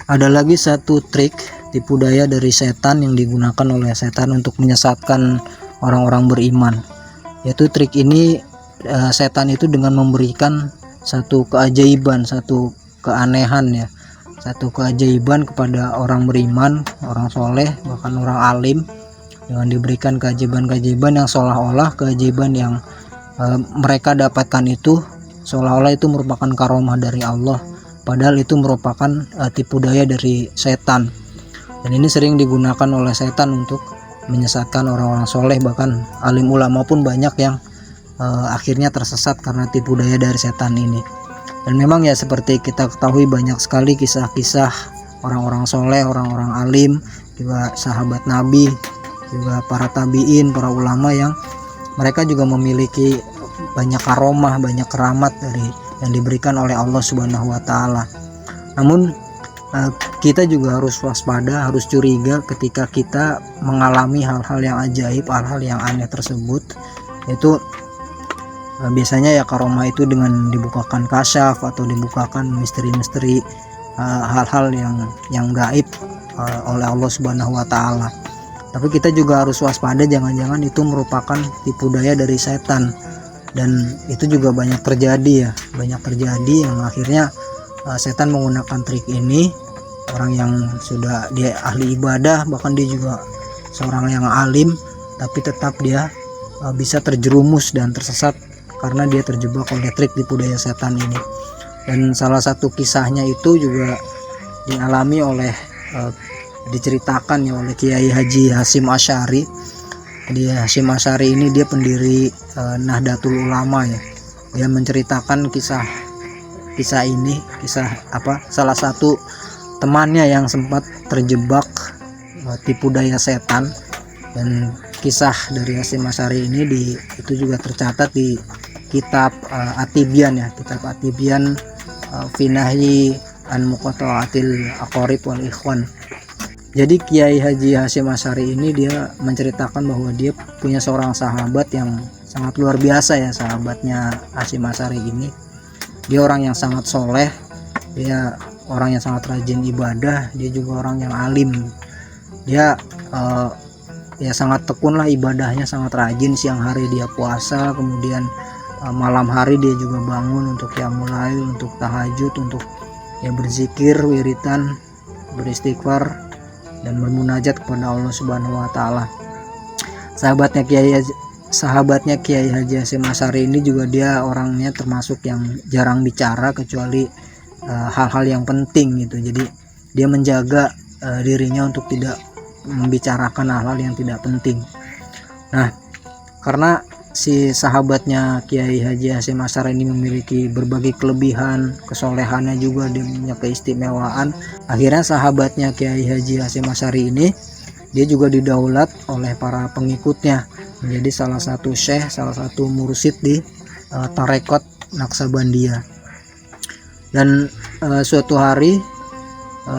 Ada lagi satu trik tipu daya dari setan yang digunakan oleh setan untuk menyesatkan orang-orang beriman. Yaitu trik ini, setan itu dengan memberikan satu keajaiban, satu keanehan ya, satu keajaiban kepada orang beriman, orang soleh, bahkan orang alim, dengan diberikan keajaiban-keajaiban yang seolah-olah keajaiban yang mereka dapatkan itu seolah-olah itu merupakan karomah dari Allah, padahal itu merupakan tipu daya dari setan. Dan ini sering digunakan oleh setan untuk menyesatkan orang-orang soleh, bahkan alim ulama pun banyak yang akhirnya tersesat karena tipu daya dari setan ini. Dan memang ya seperti kita ketahui, banyak sekali kisah-kisah orang-orang soleh, orang-orang alim, juga sahabat Nabi, juga para tabiin, para ulama yang mereka juga memiliki banyak karomah, banyak keramat dari yang diberikan oleh Allah Subhanahu wa taala. Namun kita juga harus waspada, harus curiga ketika kita mengalami hal-hal yang ajaib, hal-hal yang aneh tersebut. Yaitu biasanya ya karomah itu dengan dibukakan kasyaf atau dibukakan misteri-misteri, hal-hal yang gaib oleh Allah Subhanahu wa taala. Tapi kita juga harus waspada, jangan-jangan itu merupakan tipu daya dari setan. Dan itu juga banyak terjadi ya, banyak terjadi yang akhirnya setan menggunakan trik ini. Orang yang sudah dia ahli ibadah, bahkan dia juga seorang yang alim, tapi tetap dia bisa terjerumus dan tersesat karena dia terjebak oleh trik tipu daya setan ini. Dan salah satu kisahnya itu juga dialami oleh diceritakan ya oleh Kiai Haji Hasyim Asy'ari. Dia Hasyim Asy'ari ini dia pendiri Nahdlatul Ulama ya. Dia menceritakan kisah ini, salah satu temannya yang sempat terjebak tipu daya setan. Dan kisah dari Hasyim Asy'ari ini itu juga tercatat di kitab At-Tibyan ya, kitab At-Tibyan fi nahyi an muqata'atil aqarib wal ikhwan. Jadi Kiai Haji Hasyim Asy'ari ini dia menceritakan bahwa dia punya seorang sahabat yang sangat luar biasa ya, sahabatnya Hasyim Asy'ari ini. Dia orang yang sangat soleh, dia orang yang sangat rajin ibadah, dia juga orang yang alim. Dia ya sangat tekun lah ibadahnya, sangat rajin. Siang hari dia puasa, kemudian malam hari dia juga bangun untuk qiyamul lail, untuk tahajud, untuk ya berzikir, wiritan, beristighfar, dan bermunajat kepada Allah Subhanahu wa taala. Sahabatnya Kiai Haji Hasyim Asy'ari ini juga dia orangnya termasuk yang jarang bicara kecuali hal-hal yang penting gitu. Jadi dia menjaga dirinya untuk tidak membicarakan hal-hal yang tidak penting. Nah, karena si sahabatnya Kiai Haji Hasyim Asy'ari ini memiliki berbagai kelebihan, kesolehannya juga, dia punya keistimewaan. Akhirnya sahabatnya Kiai Haji Hasyim Asy'ari ini dia juga didaulat oleh para pengikutnya menjadi salah satu syekh, salah satu mursyid di tarekat Naqsabandiyah. Dan suatu hari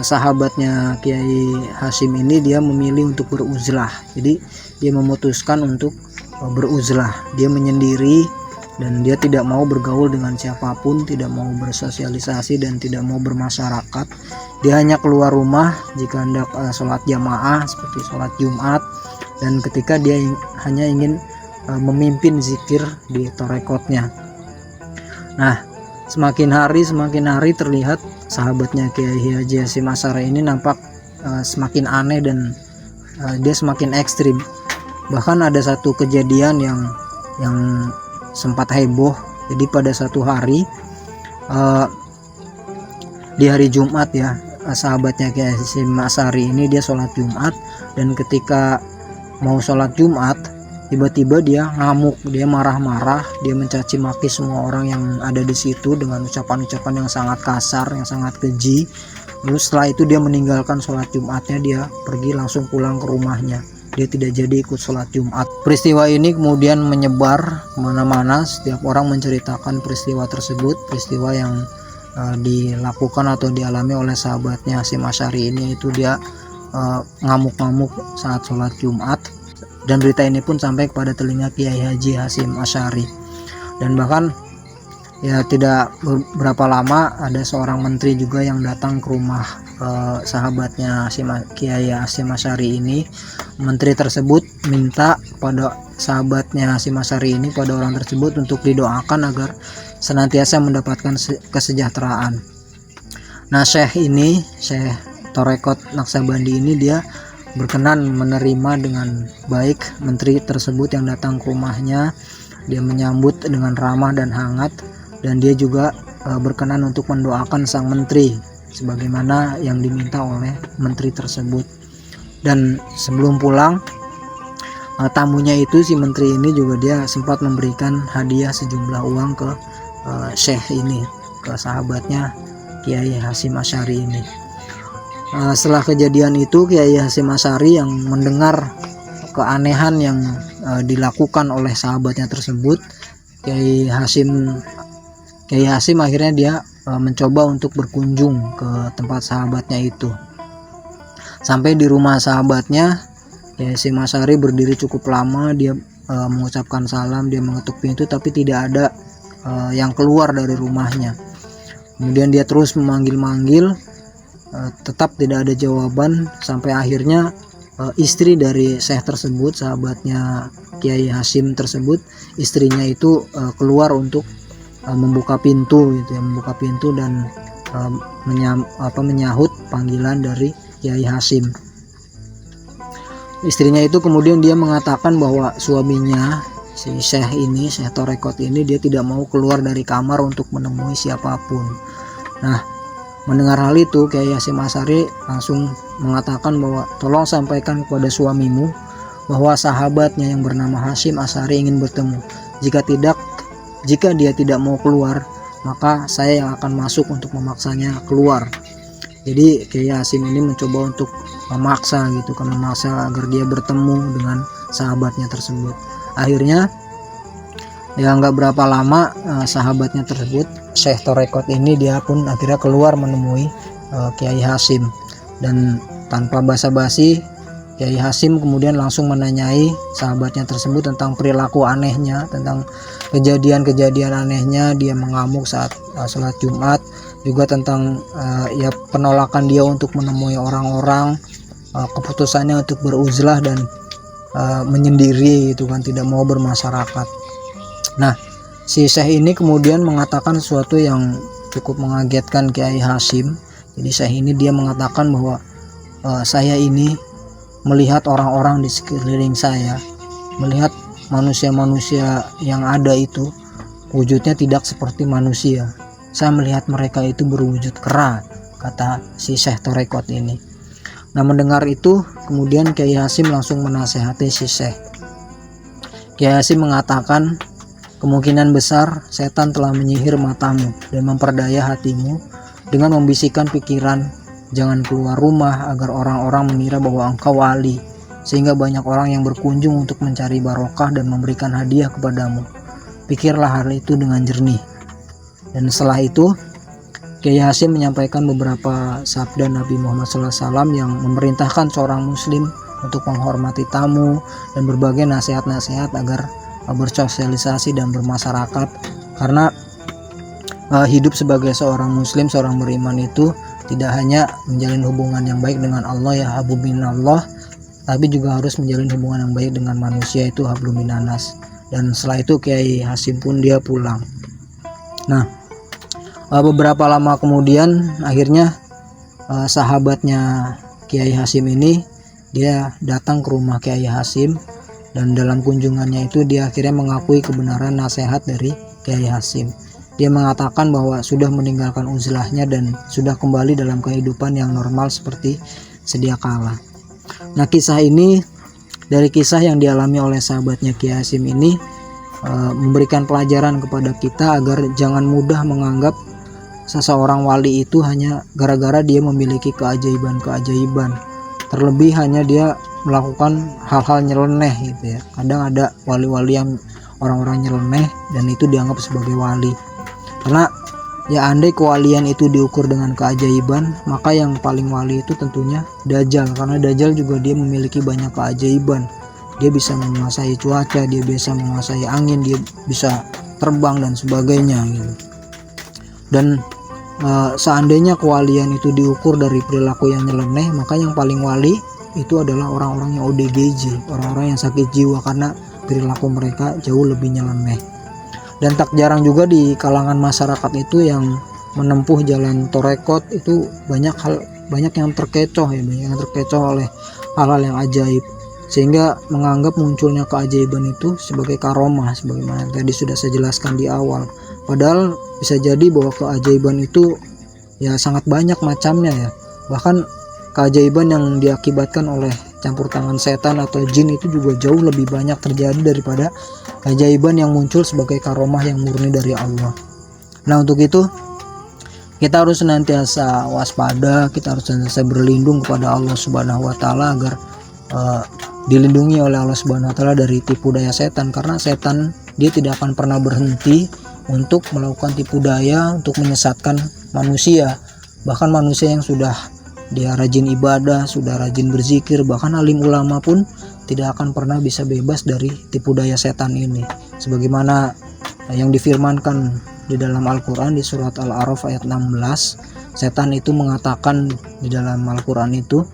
sahabatnya Kiai Hasyim ini dia memilih untuk beruzlah. Jadi dia memutuskan untuk beruzlah, dia menyendiri dan dia tidak mau bergaul dengan siapapun, tidak mau bersosialisasi dan tidak mau bermasyarakat. Dia hanya keluar rumah jika hendak sholat jamaah seperti sholat Jumat, dan ketika dia hanya ingin memimpin zikir di tarekotnya. Nah, semakin hari terlihat sahabatnya Kiai Haji Hasyim Asy'ari ini nampak semakin aneh dan dia semakin ekstrim. Bahkan ada satu kejadian yang sempat heboh. Jadi pada satu hari di hari Jumat ya, sahabatnya Kiai Hasyim Asy'ari ini dia sholat Jumat, dan ketika mau sholat Jumat tiba-tiba dia ngamuk, dia marah-marah, dia mencaci maki semua orang yang ada di situ dengan ucapan-ucapan yang sangat kasar, yang sangat keji. Lalu setelah itu dia meninggalkan sholat Jumatnya, dia pergi langsung pulang ke rumahnya. Dia tidak jadi ikut sholat Jumat. Peristiwa ini kemudian menyebar kemana-mana. Setiap orang menceritakan peristiwa tersebut, peristiwa yang dilakukan atau dialami oleh sahabatnya Hasyim Asy'ari ini. Itu dia ngamuk-ngamuk saat sholat Jumat. Dan berita ini pun sampai kepada telinga Kiai Haji Hasyim Asy'ari. Dan bahkan Ya tidak berapa lama ada seorang menteri juga yang datang ke rumah sahabatnya Kiai Hasyim Asy'ari ini. Menteri tersebut minta pada sahabatnya Hasyim Asy'ari ini, pada orang tersebut, untuk didoakan agar senantiasa mendapatkan kesejahteraan. Nah, Syekh Thoreqot Naqsabandi ini dia berkenan menerima dengan baik menteri tersebut yang datang ke rumahnya. Dia menyambut dengan ramah dan hangat, dan dia juga berkenan untuk mendoakan sang menteri sebagaimana yang diminta oleh menteri tersebut. Dan sebelum pulang, tamunya itu, si menteri ini juga dia sempat memberikan hadiah sejumlah uang ke Syekh ini, ke sahabatnya Kiai Hasyim Asy'ari ini. Setelah kejadian itu, Kiai Hasyim Asy'ari yang mendengar keanehan yang dilakukan oleh sahabatnya tersebut, Kiai Hasyim akhirnya dia mencoba untuk berkunjung ke tempat sahabatnya itu. Sampai di rumah sahabatnya, Kiai Hasyim Asy'ari berdiri cukup lama. Dia mengucapkan salam, dia mengetuk pintu, tapi tidak ada yang keluar dari rumahnya. Kemudian dia terus memanggil-manggil, tetap tidak ada jawaban, sampai akhirnya istri dari Syekh tersebut, sahabatnya Kiai Hasyim tersebut, istrinya itu keluar untuk membuka pintu gitu ya, membuka pintu dan menyahut panggilan dari Kiai Hasyim. Istrinya itu kemudian dia mengatakan bahwa suaminya, si Syekh ini, Syekh Thoreqot ini, dia tidak mau keluar dari kamar untuk menemui siapapun. Nah, mendengar hal itu, Kiai Hasyim Asy'ari langsung mengatakan bahwa tolong sampaikan kepada suamimu bahwa sahabatnya yang bernama Hasyim Asy'ari ingin bertemu. Jika dia tidak mau keluar, maka saya yang akan masuk untuk memaksanya keluar. Jadi Kiai Hasyim ini mencoba untuk memaksa agar dia bertemu dengan sahabatnya tersebut. Akhirnya ya nggak berapa lama sahabatnya tersebut, Syekh Thoreqot ini, dia pun akhirnya keluar menemui Kiai Hasyim. Dan tanpa basa-basi, Kiai Hasyim kemudian langsung menanyai sahabatnya tersebut tentang perilaku anehnya, tentang kejadian-kejadian anehnya dia mengamuk saat sholat Jumat, juga tentang penolakan dia untuk menemui orang-orang, keputusannya untuk beruzlah dan menyendiri gitu kan, tidak mau bermasyarakat. Nah, si Syekh ini kemudian mengatakan sesuatu yang cukup mengagetkan Kiai Hasyim. Jadi Syekh ini dia mengatakan bahwa saya ini melihat orang-orang di sekeliling saya, melihat manusia-manusia yang ada itu wujudnya tidak seperti manusia. Saya melihat mereka itu berwujud kera, kata si Syekh Thoreqot ini. Nah, mendengar itu kemudian Kiai Hasyim langsung menasehati si Syekh. Kiai Hasyim mengatakan, kemungkinan besar setan telah menyihir matamu dan memperdaya hatimu dengan membisikkan pikiran jangan keluar rumah agar orang-orang mengira bahwa engkau wali, sehingga banyak orang yang berkunjung untuk mencari barokah dan memberikan hadiah kepadamu. Pikirlah hal itu dengan jernih. Dan setelah itu Kiai Hasyim menyampaikan beberapa sabda Nabi Muhammad SAW yang memerintahkan seorang muslim untuk menghormati tamu dan berbagai nasihat-nasihat agar bersosialisasi dan bermasyarakat. Karena hidup sebagai seorang muslim, seorang beriman itu tidak hanya menjalin hubungan yang baik dengan Allah, ya hablum minallah, tapi juga harus menjalin hubungan yang baik dengan manusia, itu hablum minanas. Dan setelah itu Kiai Hasyim pun dia pulang. Nah, beberapa lama kemudian akhirnya sahabatnya Kiai Hasyim ini dia datang ke rumah Kiai Hasyim, dan dalam kunjungannya itu dia akhirnya mengakui kebenaran nasihat dari Kiai Hasyim. Dia mengatakan bahwa sudah meninggalkan uzlahnya dan sudah kembali dalam kehidupan yang normal seperti sedia kala. Nah, kisah ini dari kisah yang dialami oleh sahabatnya Kiai Hasyim ini memberikan pelajaran kepada kita agar jangan mudah menganggap seseorang wali itu hanya gara-gara dia memiliki keajaiban-keajaiban. Terlebih hanya dia melakukan hal-hal nyeleneh gitu ya. Kadang ada wali-wali yang orang-orang nyeleneh dan itu dianggap sebagai wali. Karena ya andai kewalian itu diukur dengan keajaiban, maka yang paling wali itu tentunya Dajjal. Karena Dajjal juga dia memiliki banyak keajaiban. Dia bisa menguasai cuaca, dia bisa menguasai angin, dia bisa terbang dan sebagainya gitu. Dan seandainya kewalian itu diukur dari perilaku yang nyeleneh, maka yang paling wali itu adalah orang-orang yang ODGJ, orang-orang yang sakit jiwa, karena perilaku mereka jauh lebih nyeleneh. Dan tak jarang juga di kalangan masyarakat itu yang menempuh jalan torekot itu banyak yang terkecoh ya, banyak yang terkecoh oleh hal-hal yang ajaib, sehingga menganggap munculnya keajaiban itu sebagai karomah, sebagaimana yang tadi sudah saya jelaskan di awal. Padahal bisa jadi bahwa keajaiban itu ya sangat banyak macamnya ya, bahkan keajaiban yang diakibatkan oleh campur tangan setan atau jin itu juga jauh lebih banyak terjadi daripada keajaiban yang muncul sebagai karomah yang murni dari Allah. Nah, untuk itu kita harus senantiasa waspada, kita harus senantiasa berlindung kepada Allah Subhanahu wa taala agar dilindungi oleh Allah Subhanahu wa taala dari tipu daya setan, karena setan dia tidak akan pernah berhenti untuk melakukan tipu daya untuk menyesatkan manusia. Bahkan manusia yang sudah dia rajin ibadah, sudah rajin berzikir, bahkan alim ulama pun tidak akan pernah bisa bebas dari tipu daya setan ini. Sebagaimana yang difirmankan di dalam Al-Quran di surat Al-A'raf ayat 16, setan itu mengatakan di dalam Al-Quran itu,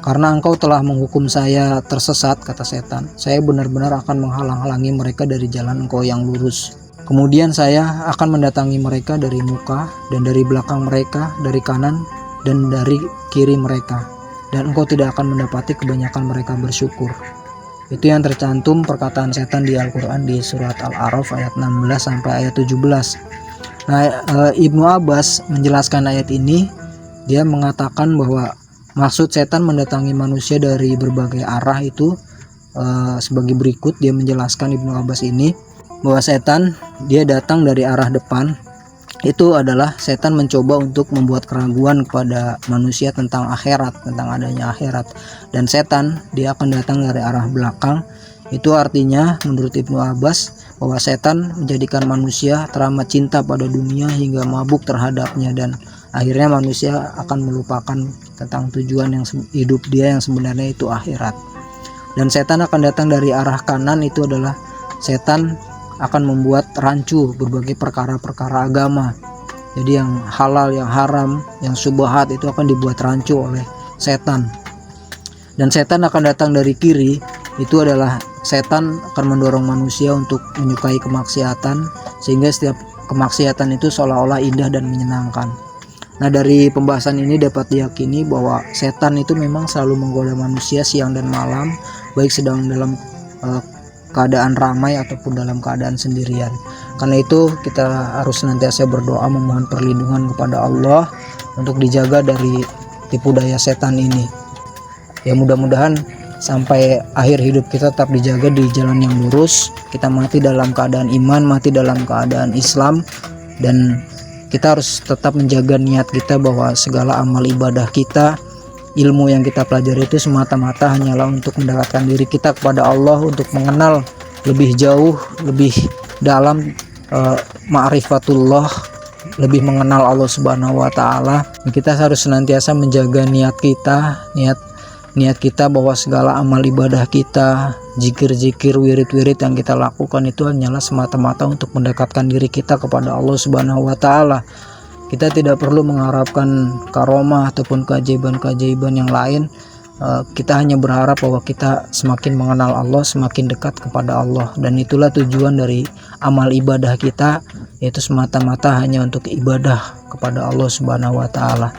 "Karena engkau telah menghukum saya tersesat," kata setan, "saya benar-benar akan menghalang-halangi mereka dari jalan engkau yang lurus. Kemudian saya akan mendatangi mereka dari muka dan dari belakang mereka, dari kanan dan dari kiri mereka, dan engkau tidak akan mendapati kebanyakan mereka bersyukur." Itu yang tercantum perkataan setan di Al-Quran di surat Al-A'raf ayat 16 sampai ayat 17. Nah, Ibnu Abbas menjelaskan ayat ini, dia mengatakan bahwa maksud setan mendatangi manusia dari berbagai arah itu sebagai berikut. Dia menjelaskan, Ibnu Abbas ini, bahwa setan dia datang dari arah depan. Itu adalah setan mencoba untuk membuat keraguan kepada manusia tentang akhirat, tentang adanya akhirat. Dan setan dia akan datang dari arah belakang. Itu artinya menurut Ibnu Abbas bahwa setan menjadikan manusia teramat cinta pada dunia hingga mabuk terhadapnya, dan akhirnya manusia akan melupakan tentang tujuan yang hidup dia yang sebenarnya itu akhirat. Dan setan akan datang dari arah kanan. Itu adalah setan akan membuat rancu berbagai perkara-perkara agama. Jadi yang halal, yang haram, yang syubhat itu akan dibuat rancu oleh setan. Dan setan akan datang dari kiri. Itu adalah setan akan mendorong manusia untuk menyukai kemaksiatan, sehingga setiap kemaksiatan itu seolah-olah indah dan menyenangkan. Nah, dari pembahasan ini dapat diyakini bahwa setan itu memang selalu menggoda manusia siang dan malam, baik sedang dalam keadaan ramai ataupun dalam keadaan sendirian. Karena itu kita harus senantiasa berdoa memohon perlindungan kepada Allah untuk dijaga dari tipu daya setan ini. Ya, mudah-mudahan sampai akhir hidup kita tetap dijaga di jalan yang lurus, kita mati dalam keadaan iman, mati dalam keadaan Islam, dan kita harus tetap menjaga niat kita bahwa segala amal ibadah kita, ilmu yang kita pelajari itu semata-mata hanyalah untuk mendekatkan diri kita kepada Allah, untuk mengenal lebih jauh, lebih dalam ma'rifatullah, lebih mengenal Allah Subhanahu wa taala. Kita harus senantiasa menjaga niat kita bahwa segala amal ibadah kita, zikir-zikir, wirid-wirid yang kita lakukan itu hanyalah semata-mata untuk mendekatkan diri kita kepada Allah Subhanahu wa taala. Kita tidak perlu mengharapkan karomah ataupun keajaiban-keajaiban yang lain. Kita hanya berharap bahwa kita semakin mengenal Allah, semakin dekat kepada Allah, dan itulah tujuan dari amal ibadah kita, yaitu semata-mata hanya untuk ibadah kepada Allah Subhanahu wa taala.